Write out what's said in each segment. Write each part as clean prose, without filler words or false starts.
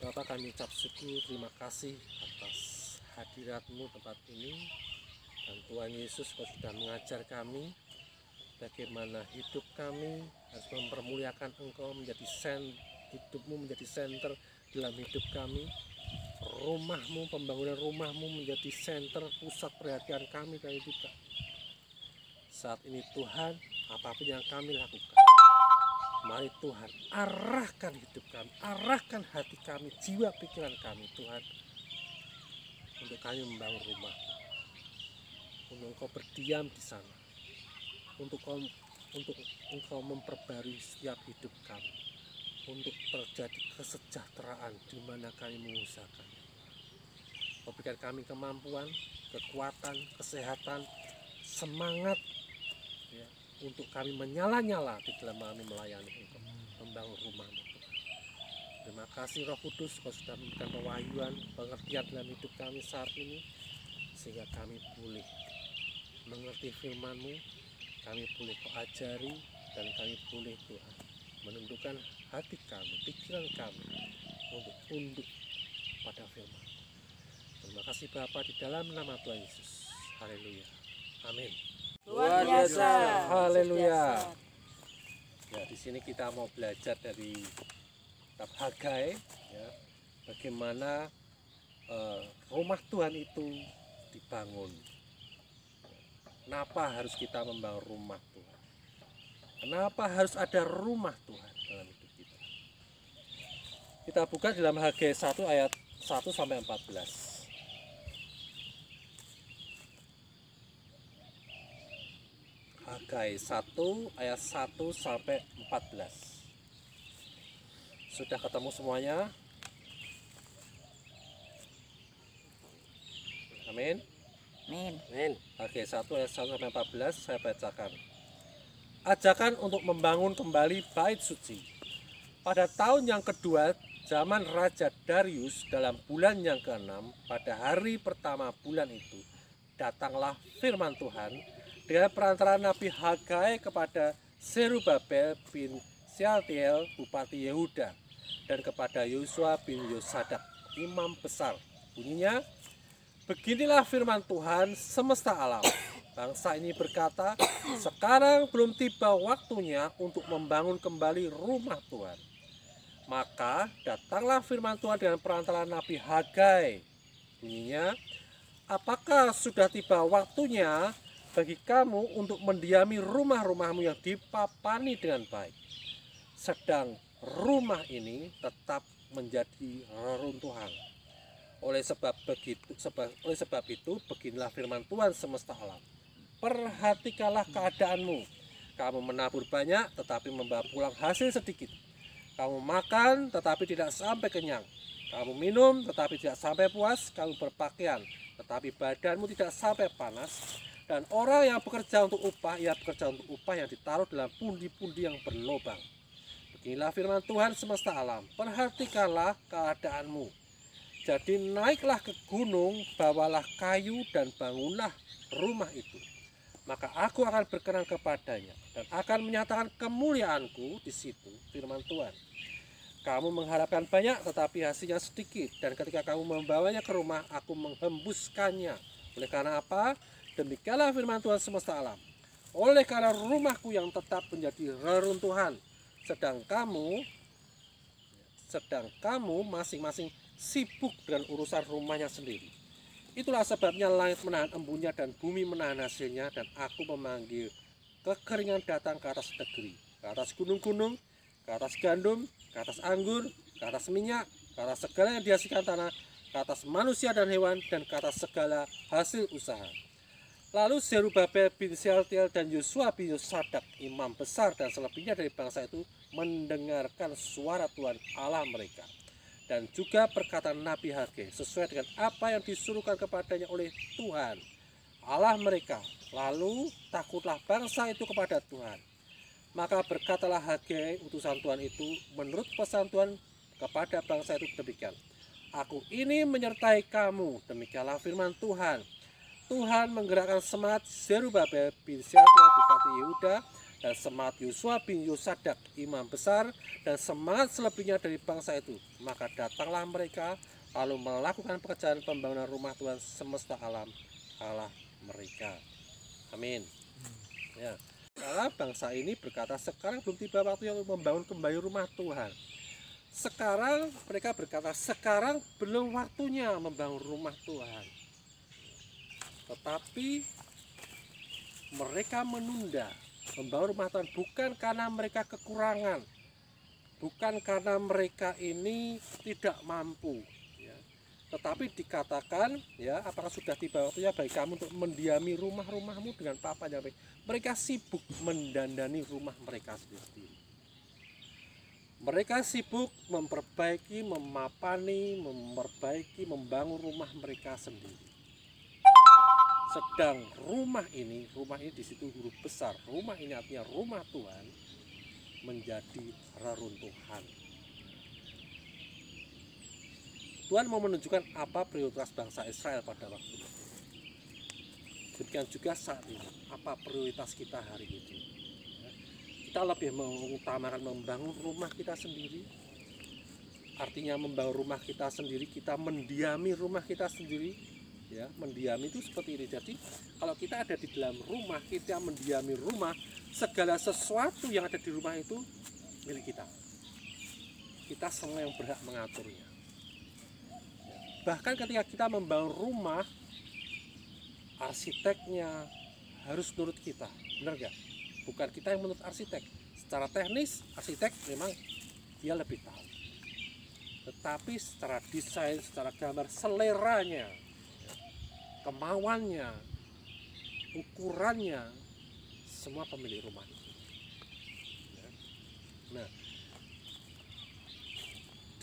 Bapak, kami ucap syukur, terima kasih atas hadirat-Mu tempat ini. Dan Tuhan Yesus, Kau sudah mengajar kami bagaimana hidup kami harus mempermuliakan Engkau, hidupmu menjadi senter dalam hidup kami. Rumah-Mu, pembangunan rumah-Mu menjadi senter, pusat perhatian kami dalam hidup kami. Saat ini Tuhan, apapun yang kami lakukan, mari Tuhan arahkan hidup kami, arahkan hati kami, jiwa pikiran kami Tuhan, untuk kami membangun rumah, untuk Engkau berdiam di sana, untuk Engkau memperbarui setiap hidup kami, untuk terjadi kesejahteraan di mana kami mengusahakan. Kau berikan kami kemampuan, kekuatan, kesehatan, semangat, ya, untuk kami menyala-nyala di dalam kami melayani Engkau, membangun rumah-Mu Tuhan. Terima kasih Roh Kudus, Kau sudah memberikan pewahyuan, pengertian dalam hidup kami saat ini, sehingga kami boleh mengerti firman-Mu, kami boleh Kau ajari, dan kami boleh Tuhan menundukkan hati kami, pikiran kami untuk tunduk pada firman. Terima kasih Bapa, di dalam nama Tuhan Yesus. Haleluya. Amin. Luar biasa. Haleluya. Ya, di sini kita mau belajar dari kitab Hagai, ya, bagaimana rumah Tuhan itu dibangun. Kenapa harus kita membangun rumah Tuhan? Kenapa harus ada rumah Tuhan dalam hidup kita? Kita buka dalam Hagai 1 ayat 1 sampai 14. Hagai 1 ayat 1 sampai 14. Sudah ketemu semuanya? Amin. Amin. Hagai 1 ayat 1 sampai 14 saya bacakan. Ajakan untuk membangun kembali bait suci. Pada tahun yang kedua zaman Raja Darius, dalam bulan yang ke-6, pada hari pertama bulan itu, datanglah firman Tuhan dengan perantara Nabi Hagai kepada Zerubabel bin Shealtiel, Bupati Yehuda, dan kepada Yosua bin Yosadak, Imam Besar. Bunyinya, beginilah firman Tuhan semesta alam. Bangsa ini berkata, sekarang belum tiba waktunya untuk membangun kembali rumah Tuhan. Maka datanglah firman Tuhan dengan perantara Nabi Hagai. Bunyinya, apakah sudah tiba waktunya bagi kamu untuk mendiami rumah-rumahmu yang dipapani dengan baik, sedang rumah ini tetap menjadi reruntuhan. Oleh sebab itu, beginilah firman Tuhan semesta alam. Perhatikanlah keadaanmu. Kamu menabur banyak tetapi membawa pulang hasil sedikit. Kamu makan tetapi tidak sampai kenyang. Kamu minum tetapi tidak sampai puas. Kamu berpakaian tetapi badanmu tidak sampai panas. Dan orang yang bekerja untuk upah, ia bekerja untuk upah yang ditaruh dalam pundi-pundi yang berlobang. Beginilah firman Tuhan semesta alam. Perhatikanlah keadaanmu. Jadi naiklah ke gunung, bawalah kayu dan bangunlah rumah itu. Maka aku akan berkenan kepadanya dan akan menyatakan kemuliaanku di situ, firman Tuhan. Kamu mengharapkan banyak tetapi hasilnya sedikit, dan ketika kamu membawanya ke rumah, aku menghembuskannya. Oleh karena apa? Demikianlah firman Tuhan semesta alam. Oleh karena rumahku yang tetap menjadi reruntuhan, sedang kamu masing-masing sibuk dengan urusan rumahnya sendiri. Itulah sebabnya langit menahan embunnya dan bumi menahan hasilnya, dan aku memanggil kekeringan datang ke atas negeri, ke atas gunung-gunung, ke atas gandum, ke atas anggur, ke atas minyak, ke atas segala yang dihasilkan tanah, ke atas manusia dan hewan, dan ke atas segala hasil usaha. Lalu Zerubabel bin Shealtiel dan Yosua bin Yosadak, imam besar dan selebihnya dari bangsa itu, mendengarkan suara Tuhan Allah mereka, dan juga perkataan Nabi Hagai sesuai dengan apa yang disuruhkan kepadanya oleh Tuhan Allah mereka. Lalu takutlah bangsa itu kepada Tuhan. Maka berkatalah Hagai utusan Tuhan itu menurut pesan Tuhan kepada bangsa itu demikian. Aku ini menyertai kamu, demikianlah firman Tuhan. Tuhan menggerakkan semangat Zerubabel bin Shealtiel Bupati Yehuda dan semangat Yosua bin Yosadak imam besar dan semangat selebihnya dari bangsa itu. Maka datanglah mereka lalu melakukan pekerjaan pembangunan rumah Tuhan semesta alam Allah mereka. Amin. Ya. Karena bangsa ini berkata sekarang belum tiba waktunya untuk membangun kembali rumah Tuhan. Sekarang mereka berkata sekarang belum waktunya membangun rumah Tuhan. Tetapi mereka menunda membangun rumah Tuhan bukan karena mereka kekurangan, bukan karena mereka ini tidak mampu, ya. Tetapi dikatakan, ya, apakah sudah tiba waktunya bagi kamu untuk mendiami rumah-rumahmu dengan apa yang baik. Mereka sibuk mendandani rumah mereka sendiri. Mereka sibuk memperbaiki, memapani, memperbaiki, membangun rumah mereka sendiri. Sedang rumah ini di situ huruf besar. Rumah ini artinya rumah Tuhan menjadi reruntuhan. Tuhan mau menunjukkan apa prioritas bangsa Israel pada waktu itu. Demikian juga saat ini, apa prioritas kita hari ini. Kita lebih mengutamakan membangun rumah kita sendiri. Artinya membangun rumah kita sendiri, kita mendiami rumah kita sendiri. Ya, mendiami itu seperti ini. Jadi kalau kita ada di dalam rumah, kita mendiami rumah, segala sesuatu yang ada di rumah itu milik kita. Kita semua yang berhak mengaturnya. Bahkan ketika kita membangun rumah, arsiteknya harus nurut kita, benar gak? Bukan kita yang menurut arsitek. Secara teknis, arsitek memang dia lebih tahu. Tetapi secara desain, secara gambar, seleranya, kemauannya, ukurannya, semua pemilik rumah itu. Nah,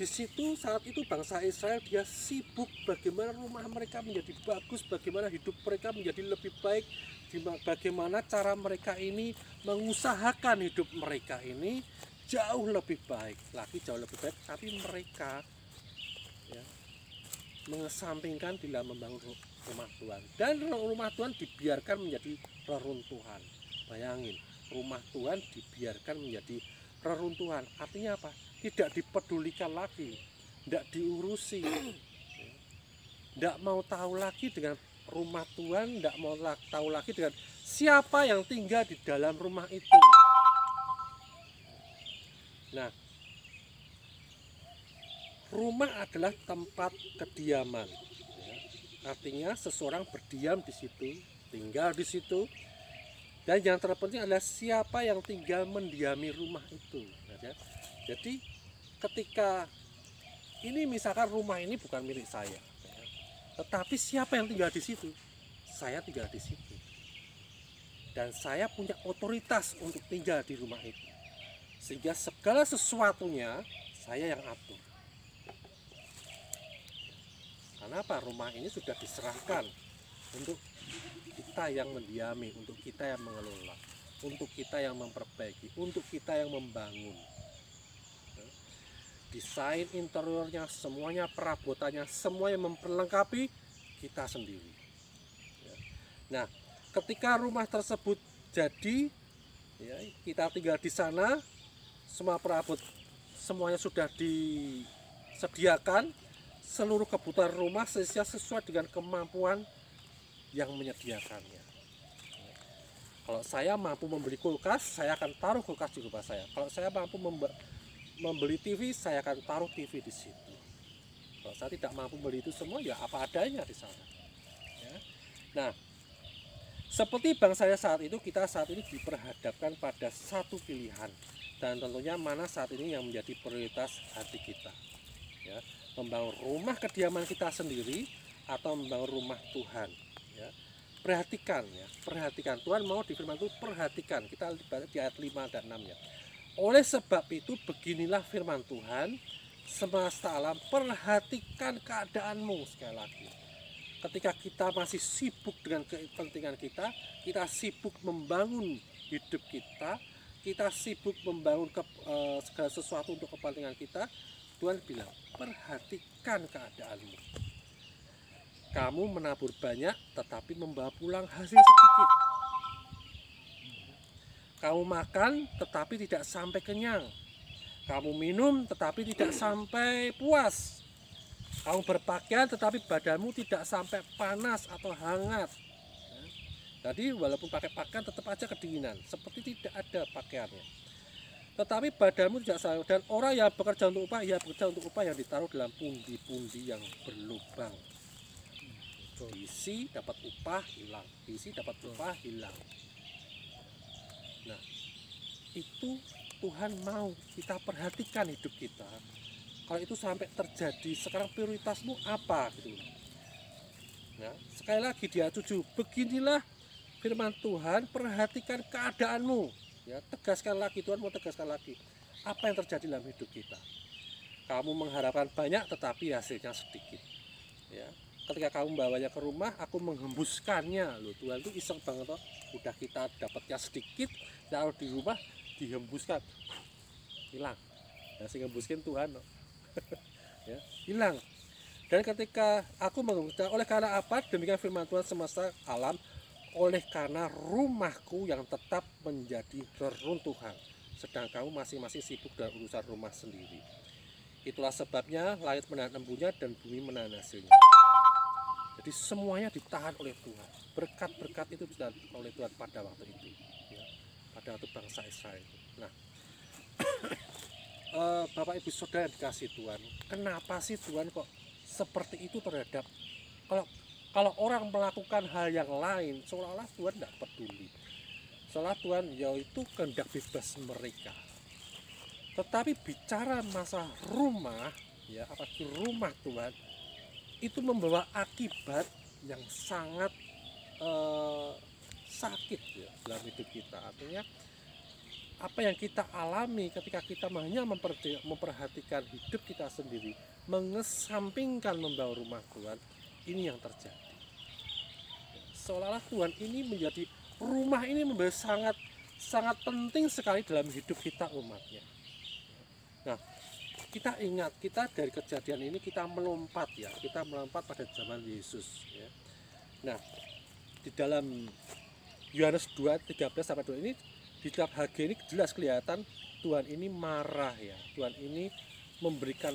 di situ saat itu bangsa Israel dia sibuk bagaimana rumah mereka menjadi bagus, bagaimana hidup mereka menjadi lebih baik, bagaimana cara mereka ini mengusahakan hidup mereka ini jauh lebih baik, jauh lebih baik. Tapi mereka, ya, mengesampingkan dalam membangun rumah Tuhan, dan rumah Tuhan dibiarkan menjadi reruntuhan. Bayangin, rumah Tuhan dibiarkan menjadi reruntuhan. Artinya apa? Tidak dipedulikan lagi, tidak diurusi, tidak mau tahu lagi dengan rumah Tuhan, tidak mau tahu lagi dengan siapa yang tinggal di dalam rumah itu. Nah, rumah adalah tempat kediaman, ya. Artinya seseorang berdiam di situ, tinggal di situ, dan yang terpenting adalah siapa yang tinggal mendiami rumah itu, ya. Jadi ketika ini misalkan rumah ini bukan milik saya, ya, tetapi siapa yang tinggal di situ? Saya tinggal di situ, dan saya punya otoritas untuk tinggal di rumah itu, sehingga segala sesuatunya saya yang atur. Karena apa? Rumah ini sudah diserahkan untuk kita yang mendiami, untuk kita yang mengelola, untuk kita yang memperbaiki, untuk kita yang membangun. Desain interiornya, semuanya, perabotannya, semua yang memperlengkapi kita sendiri. Nah, ketika rumah tersebut jadi, ya, kita tinggal di sana, semua perabot semuanya sudah disediakan, seluruh kebutuhan rumah sesuai dengan kemampuan yang menyediakannya. Kalau saya mampu membeli kulkas, saya akan taruh kulkas di rumah saya. Kalau saya mampu membeli TV, saya akan taruh TV di situ. Kalau saya tidak mampu beli itu semua, ya apa adanya di sana. Ya. Nah, seperti bangsa saat itu, kita saat ini diperhadapkan pada satu pilihan, dan tentunya mana saat ini yang menjadi prioritas hati kita. Ya, membangun rumah kediaman kita sendiri atau membangun rumah Tuhan. Ya. Perhatikan, ya, perhatikan. Tuhan mau di firman itu perhatikan. Kita lihat di ayat 5 dan 6 ya. Oleh sebab itu beginilah firman Tuhan semesta alam, perhatikan keadaanmu. Sekali lagi, ketika kita masih sibuk dengan kepentingan kita sibuk membangun hidup kita sibuk membangun segala sesuatu untuk kepentingan kita, Tuhan bilang perhatikan keadaanmu. Kamu menabur banyak tetapi membawa pulang hasil sedikit. Kamu makan tetapi tidak sampai kenyang. Kamu minum tetapi tidak sampai puas. Kamu berpakaian tetapi badanmu tidak sampai panas atau hangat. Jadi walaupun pakai pakaian tetap aja kedinginan, seperti tidak ada pakaiannya. Tetapi badanmu tidak sampai, dan orang yang bekerja untuk upah, ya bekerja untuk upah yang ditaruh dalam pundi-pundi yang berlubang. Diisi dapat upah hilang, diisi dapat upah hilang. Nah, itu Tuhan mau kita perhatikan hidup kita. Kalau itu sampai terjadi, sekarang prioritasmu apa gitu. Nah, sekali lagi dia tuju, beginilah firman Tuhan, perhatikan keadaanmu. Ya, tegaskan lagi, Tuhan mau tegaskan lagi. Apa yang terjadi dalam hidup kita? Kamu mengharapkan banyak tetapi hasilnya sedikit. Ya, ketika kamu membawanya ke rumah, aku menghembuskannya. Loh, Tuhan itu iseng banget toh. Udah kita dapatnya sedikit, taruh di rumah, dihembuskan. Hilang. Ya, sehingga hembuskan Tuhan. Ya, hilang. Dan ketika aku menghembuskan, oleh karena apa? Demikian firman Tuhan semesta alam, oleh karena rumahku yang tetap menjadi reruntuhan, sedang kamu masing-masing sibuk dengan urusan rumah sendiri. Itulah sebabnya langit menahan embunya dan bumi menahan hasilnya. Jadi semuanya ditahan oleh Tuhan. Berkat-berkat itu ditahan oleh Tuhan pada waktu itu, ya, pada waktu bangsa Israel itu. Nah, Bapak Ibu Saudara yang dikasih Tuhan, kenapa sih Tuhan kok seperti itu terhadap kalau orang melakukan hal yang lain, seolah-olah Tuhan tidak peduli. Seolah Tuhan yaitu kehendak bebas mereka. Tetapi bicara masa rumah, ya, apalagi rumah Tuhan, itu membawa akibat yang sangat sakit ya dalam hidup kita. Artinya apa yang kita alami ketika kita hanya memperhatikan hidup kita sendiri, mengesampingkan membawa rumah Tuhan, ini yang terjadi. Seolah-olah Tuhan ini menjadi rumah ini menjadi sangat penting sekali dalam hidup kita umatnya. Nah, kita ingat, kita dari kejadian ini kita melompat ya, kita melompat pada zaman Yesus ya. Nah, di dalam Yohanes 2:13-2 ini, di kitab Hagai ini jelas kelihatan Tuhan ini marah ya. Tuhan ini memberikan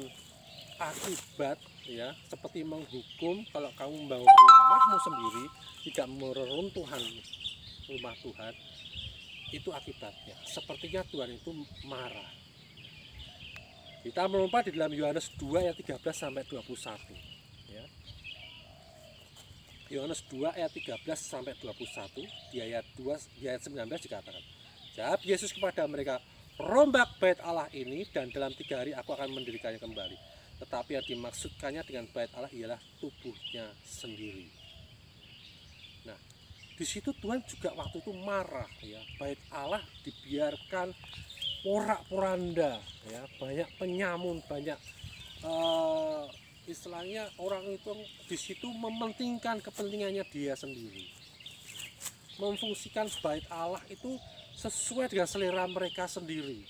akibat ya, seperti menghukum kalau kamu membangun rumahmu sendiri tidak meruntuhan rumah Tuhan, itu akibatnya. Sepertinya Tuhan itu marah. Kita melompat di dalam Yohanes 2:13-21 ya. Yohanes 2:13-21, di ayat 19 dikatakan, jawab Yesus kepada mereka, rombak bait Allah ini dan dalam 3 hari aku akan mendirikannya kembali. Tetapi yang dimaksudkannya dengan bait Allah ialah tubuhnya sendiri. Nah, di situ Tuhan juga waktu itu marah ya. Bait Allah dibiarkan porak-poranda ya, banyak penyamun, banyak istilahnya orang itu di situ mementingkan kepentingannya dia sendiri. Memfungsikan bait Allah itu sesuai dengan selera mereka sendiri.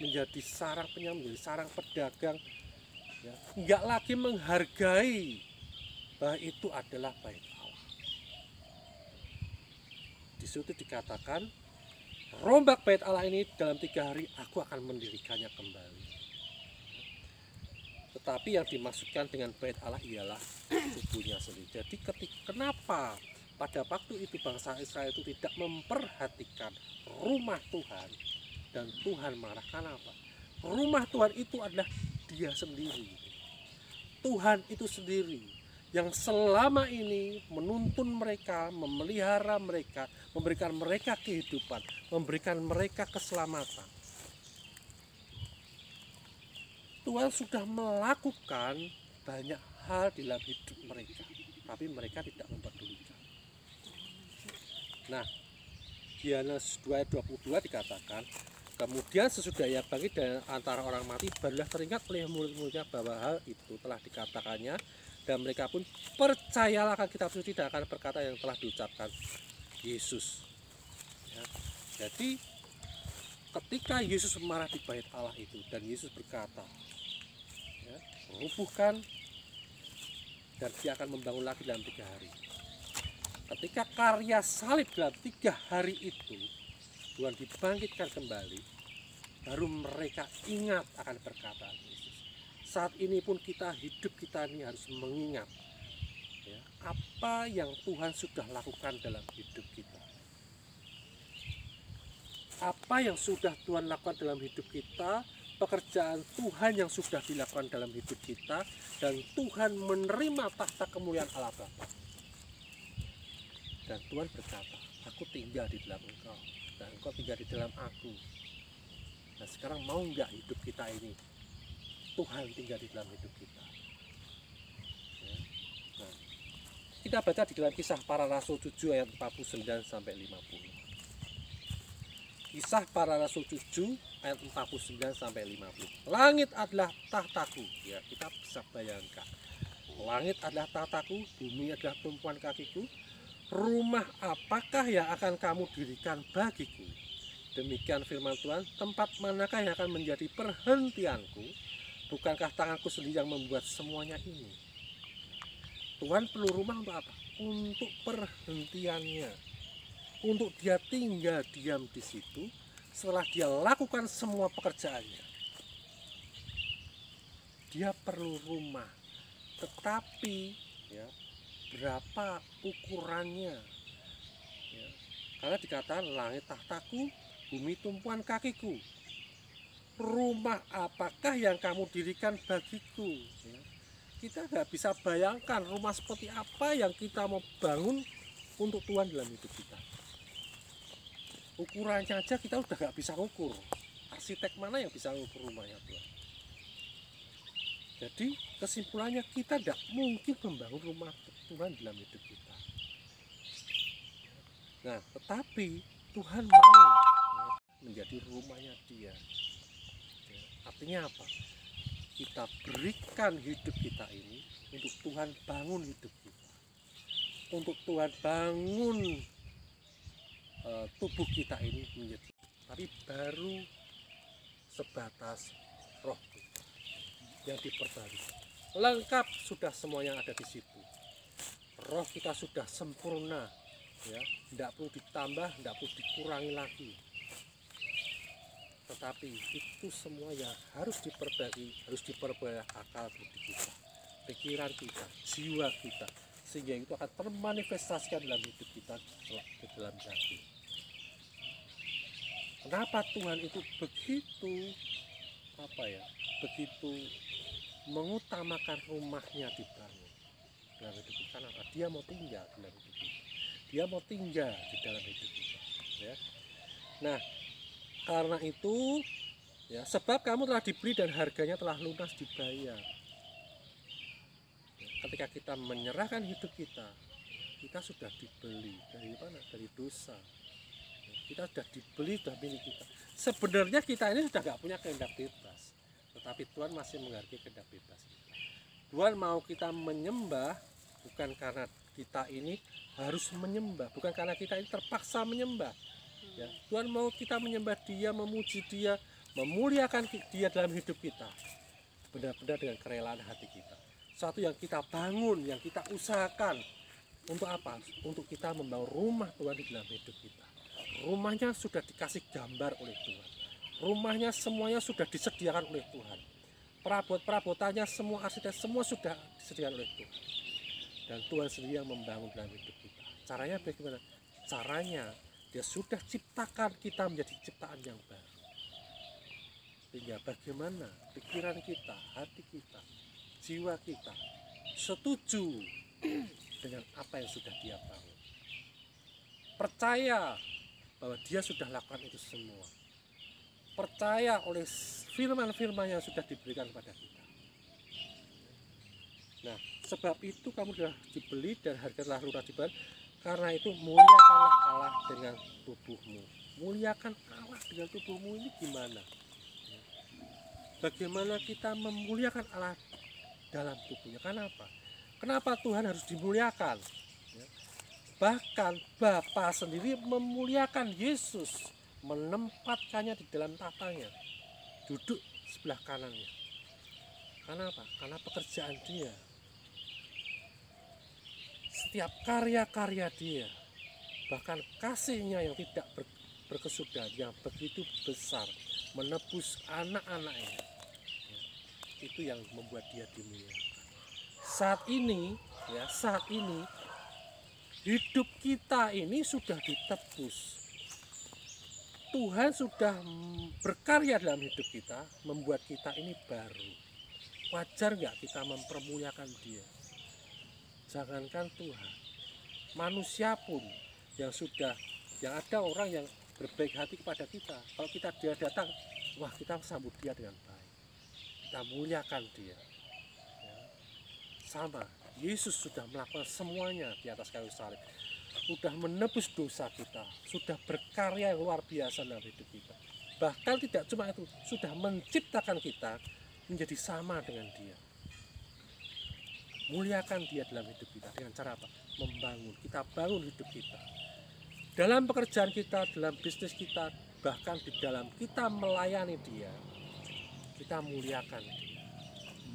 Menjadi sarang penyamun, menjadi sarang pedagang. Ya, enggak lagi menghargai bahwa itu adalah bait Allah. Di situ dikatakan, rombak bait Allah ini dalam 3 hari aku akan mendirikannya kembali. Tetapi yang dimaksudkan dengan bait Allah ialah tubuhnya sendiri. Jadi kenapa pada waktu itu bangsa Israel itu tidak memperhatikan rumah Tuhan dan Tuhan marah? Kenapa? Rumah Tuhan itu adalah dia sendiri. Tuhan itu sendiri yang selama ini menuntun mereka, memelihara mereka, memberikan mereka kehidupan, memberikan mereka keselamatan. Tuhan sudah melakukan banyak hal di dalam hidup mereka, tapi mereka tidak mempedulikan. Nah, Yohanes 2:22 dikatakan, kemudian sesudah ia bangkit dari antara orang mati, barulah teringat oleh murid-muridnya bahwa hal itu telah dikatakannya, dan mereka pun percayalah akan kitab suci dan akan perkataan yang telah diucapkan Yesus. Ya. Jadi ketika Yesus marah di bait Allah itu dan Yesus berkata, ya, rubuhkan dan dia akan membangun lagi dalam 3 hari. Ketika karya salib dalam 3 hari itu Tuhan dibangkitkan kembali, baru mereka ingat akan perkataan Yesus. Saat ini pun hidup kita ini harus mengingat ya, apa yang Tuhan sudah lakukan dalam hidup kita. Apa yang sudah Tuhan lakukan dalam hidup kita, pekerjaan Tuhan yang sudah dilakukan dalam hidup kita, dan Tuhan menerima tahta kemuliaan Allah Bapa. Dan Tuhan berkata, aku tinggal di dalam engkau, dan engkau tinggal di dalam aku. Nah sekarang mau nggak hidup kita ini Tuhan tinggal di dalam hidup kita? Ya. Nah, kita baca di dalam Kisah Para Rasul 7 ayat 49 sampai 50. Kisah Para Rasul 7 ayat 49 sampai 50. Langit adalah tahtaku. Ya, kita bisa bayangkan. Langit adalah tahtaku, bumi adalah tumpuan kakiku. Rumah apakah yang akan kamu dirikan bagiku? Demikian firman Tuhan, tempat manakah yang akan menjadi perhentianku? Bukankah tanganku sendiri yang membuat semuanya ini? Tuhan perlu rumah untuk apa? Untuk perhentiannya. Untuk dia tinggal diam di situ setelah dia lakukan semua pekerjaannya. Dia perlu rumah. Tetapi ya, berapa ukurannya? Ya, karena dikatakan langit tahtaku, bumi tumpuan kakiku. Rumah apakah yang kamu dirikan bagiku? Ya. Kita nggak bisa bayangkan rumah seperti apa yang kita mau bangun untuk Tuhan dalam hidup kita. Ukurannya aja kita udah nggak bisa ukur. Arsitek mana yang bisa ukur rumahnya Tuhan? Jadi kesimpulannya kita tidak mungkin membangun rumah Tuhan dalam hidup kita. Nah, tetapi Tuhan mau menjadi rumahnya Dia. Artinya apa? Kita berikan hidup kita ini untuk Tuhan bangun hidup kita. Untuk Tuhan bangun tubuh kita ini menjadi. Tapi baru sebatas roh kita yang diperbarui. Lengkap sudah semuanya ada di situ. Roh kita sudah sempurna, ya, tidak perlu ditambah, tidak perlu dikurangi lagi. Tetapi itu semua yang harus diperbaiki akal budi kita, pikiran kita, jiwa kita, sehingga itu akan termanifestasikan dalam hidup kita di dalam hati. Kenapa Tuhan itu begitu begitu mengutamakan rumahnya dibangun dalam hidup kita? Karena Dia mau tinggal dalam hidup kita. Dia mau tinggal di dalam hidup kita. Ya. Nah, karena itu, ya, sebab kamu telah dibeli dan harganya telah lunas dibayar. Ya, ketika kita menyerahkan hidup kita sudah dibeli dari mana? Dari dosa. Kita sudah dibeli, sudah milik kita. Sebenarnya kita ini sudah nggak punya kehendak bebas, tetapi Tuhan masih menghargai kehendak bebas kita. Tuhan mau kita menyembah bukan karena kita ini harus menyembah, bukan karena kita ini terpaksa menyembah. Ya, Tuhan mau kita menyembah Dia, memuji Dia, memuliakan Dia dalam hidup kita, benar-benar dengan kerelaan hati kita. Satu yang kita bangun, yang kita usahakan. Untuk apa? Untuk kita membangun rumah Tuhan di dalam hidup kita. Rumahnya sudah dikasih gambar oleh Tuhan. Rumahnya semuanya sudah disediakan oleh Tuhan. Perabot-perabotannya, semua arsitek, semua sudah disediakan oleh Tuhan. Dan Tuhan sendiri yang membangun dalam hidup kita. Caranya bagaimana? Caranya Dia sudah ciptakan kita menjadi ciptaan yang baru. Sehingga bagaimana pikiran kita, hati kita, jiwa kita setuju dengan apa yang sudah Dia bangun. Percaya bahwa Dia sudah lakukan itu semua. Percaya oleh firman-firman yang sudah diberikan kepada kita. Nah, sebab itu kamu sudah dibeli dan harga telah lunas dibayar. Karena itu muliakanlah Allah dengan tubuhmu. Muliakan Allah dengan tubuhmu ini gimana? Bagaimana kita memuliakan Allah dalam tubuhnya? Kenapa? Kenapa Tuhan harus dimuliakan? Bahkan Bapa sendiri memuliakan Yesus, menempatkannya di dalam tatanya, duduk sebelah kanannya. Kenapa? Karena pekerjaan Dia, setiap karya-karya Dia, bahkan kasih-Nya yang tidak berkesudahan yang begitu besar menebus anak-anaknya. Itu yang membuat dia dimuliakan. Saat ini hidup kita ini sudah ditebus. Tuhan sudah berkarya dalam hidup kita, membuat kita ini baru. Wajar nggak kita mempermuliakan dia? Jangankan Tuhan, manusia pun yang ada orang yang berbaik hati kepada kita. Kalau dia datang, wah, kita sambut dia dengan baik. Kita muliakan dia. Ya. Sama, Yesus sudah melakukan semuanya di atas kayu salib. Sudah menebus dosa kita, sudah berkarya yang luar biasa dalam hidup kita. Bahkan tidak cuma itu, sudah menciptakan kita menjadi sama dengan dia. Muliakan dia dalam hidup kita dengan cara apa? Membangun, kita bangun hidup kita. Dalam pekerjaan kita, dalam bisnis kita, bahkan di dalam kita melayani dia, kita muliakan dia.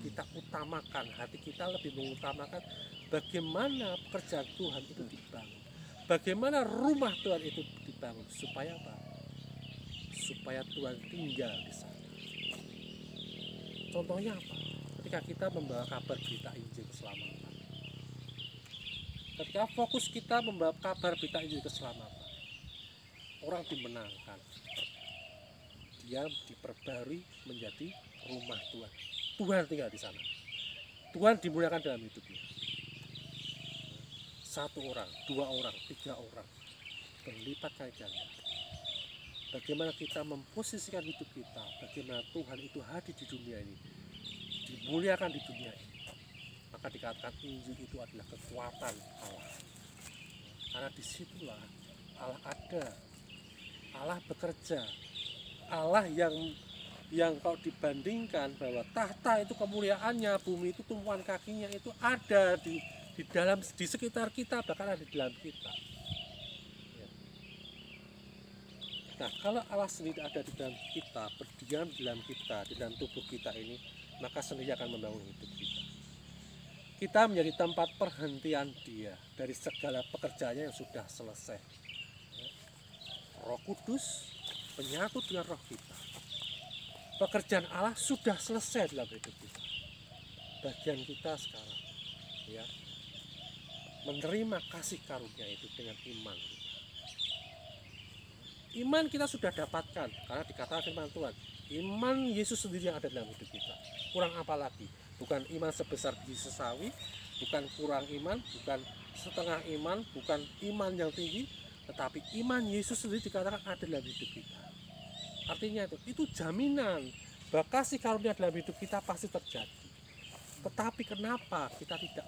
Kita utamakan, hati kita lebih mengutamakan bagaimana pekerjaan Tuhan itu dibangun. Bagaimana rumah Tuhan itu dibangun, supaya apa? Supaya Tuhan tinggal di sana. Contohnya apa? Ketika kita membawa kabar berita Injil keselamatan. Ketika fokus kita membawa kabar berita Injil keselamatan, orang dimenangkan. Dia diperbarui menjadi rumah Tuhan. Tuhan tinggal di sana. Tuhan dimuliakan dalam hidupnya. 1 orang, 2 orang, 3 orang, berlipat kali ganda. Bagaimana kita memposisikan hidup kita, bagaimana Tuhan itu hadir di dunia ini, dimuliakan di dunia ini. Maka dikatakan Injil itu adalah kekuatan Allah. Karena disitulah Allah ada, Allah bekerja, Allah yang kalau dibandingkan bahwa tahta itu kemuliaannya, bumi itu tumpuan kakinya, itu ada di sekitar kita, bahkan ada di dalam kita. Ya. Nah, kalau Allah sendiri ada di dalam kita, berdiam di dalam kita, di dalam tubuh kita ini, maka sendiri akan membangun hidup kita. Kita menjadi tempat perhentian dia dari segala pekerjaannya yang sudah selesai. Ya. Roh Kudus menyatu dengan roh kita. Pekerjaan Allah sudah selesai dalam hidup kita. Bagian kita sekarang, ya, menerima kasih karunia itu dengan iman. Iman kita sudah dapatkan karena dikatakan firman Tuhan, iman Yesus sendiri yang ada dalam hidup kita. Kurang apa lagi? Bukan iman sebesar biji sesawi, bukan kurang iman, bukan setengah iman, bukan iman yang tinggi, tetapi iman Yesus sendiri dikatakan ada dalam hidup kita. Artinya itu jaminan bahwa kasih karunia dalam hidup kita pasti terjadi. Tetapi kenapa kita tidak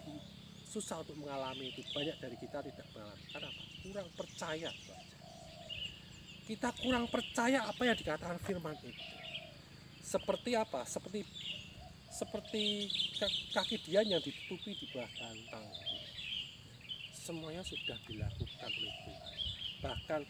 susah untuk mengalami itu? Banyak dari kita tidak mengalami. Kenapa? Kurang percaya. Kita kurang percaya apa yang dikatakan firman itu. Seperti apa? Seperti kaki dia yang ditutupi di bawah bantal. Semuanya sudah dilakukan oleh Tuhan. Bahkan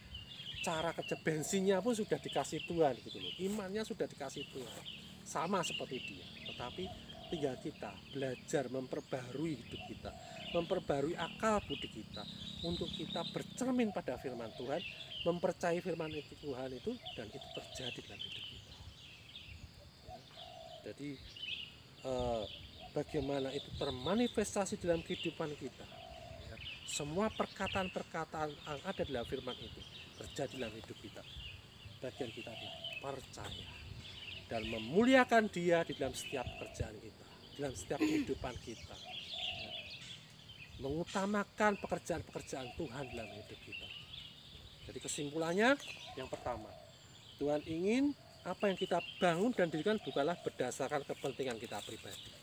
cara kerja bensinnya pun sudah dikasih Tuhan gitu loh. Imannya sudah dikasih Tuhan. Sama seperti dia. Tetapi tinggal kita belajar memperbarui hidup kita, memperbarui akal budi kita, untuk kita bercermin pada firman Tuhan, mempercayai firman itu Tuhan itu, dan itu terjadi dalam hidup kita. Jadi bagaimana itu termanifestasi dalam kehidupan kita. Semua perkataan-perkataan yang ada dalam firman itu terjadi dalam hidup kita. Bagian kita adalah percaya dan memuliakan dia di dalam setiap pekerjaan kita, dalam setiap kehidupan kita, mengutamakan pekerjaan-pekerjaan Tuhan dalam hidup kita. Jadi kesimpulannya, yang pertama, Tuhan ingin apa yang kita bangun dan dirikan bukanlah berdasarkan kepentingan kita pribadi,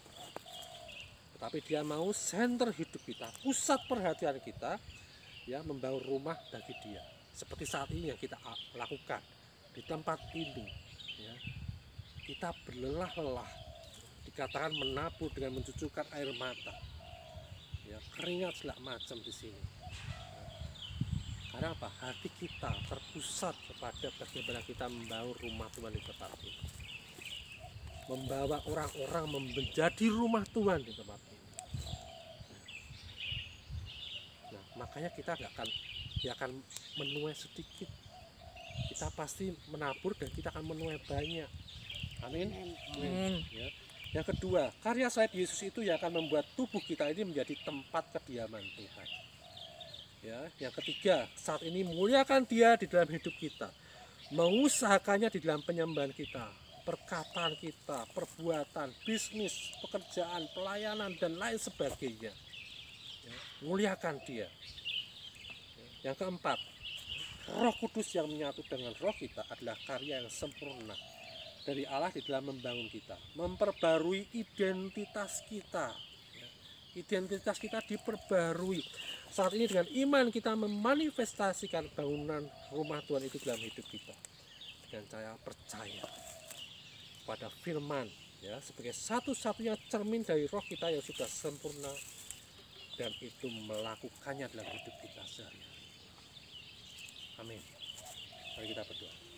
tetapi dia mau senter hidup kita, pusat perhatian kita, ya, membangun rumah bagi dia. Seperti saat ini yang kita lakukan di tempat ini, ya, kita berlelah-lelah, dikatakan menabur dengan mencucurkan air mata, ya, keringat segala macam di sini. Karena apa? Hati kita terpusat kepada bagaimana kita membangun rumah Tuhan di tempat ini, membawa orang-orang menjadi rumah Tuhan di tempat ini. Nah, makanya kita akan menuai sedikit kita pasti menabur dan kita akan menuai banyak. Amin. Amin. Ya. Yang kedua, karya salib Yesus itu yang akan membuat tubuh kita ini menjadi tempat kediaman Tuhan. Ya. Yang ketiga, saat ini muliakan Dia di dalam hidup kita, mengusahakannya di dalam penyembahan kita, perkataan kita, perbuatan, bisnis, pekerjaan, pelayanan, dan lain sebagainya. Ya. Muliakan Dia. Yang keempat, Roh Kudus yang menyatu dengan roh kita adalah karya yang sempurna dari Allah di dalam membangun kita, memperbarui identitas kita. Identitas kita diperbarui. Saat ini dengan iman kita memanifestasikan bangunan rumah Tuhan itu dalam hidup kita. Dan saya percaya pada firman, ya, sebagai satu-satunya cermin dari roh kita yang sudah sempurna dan itu melakukannya dalam hidup kita sehari-hari. Amin. Mari kita berdoa.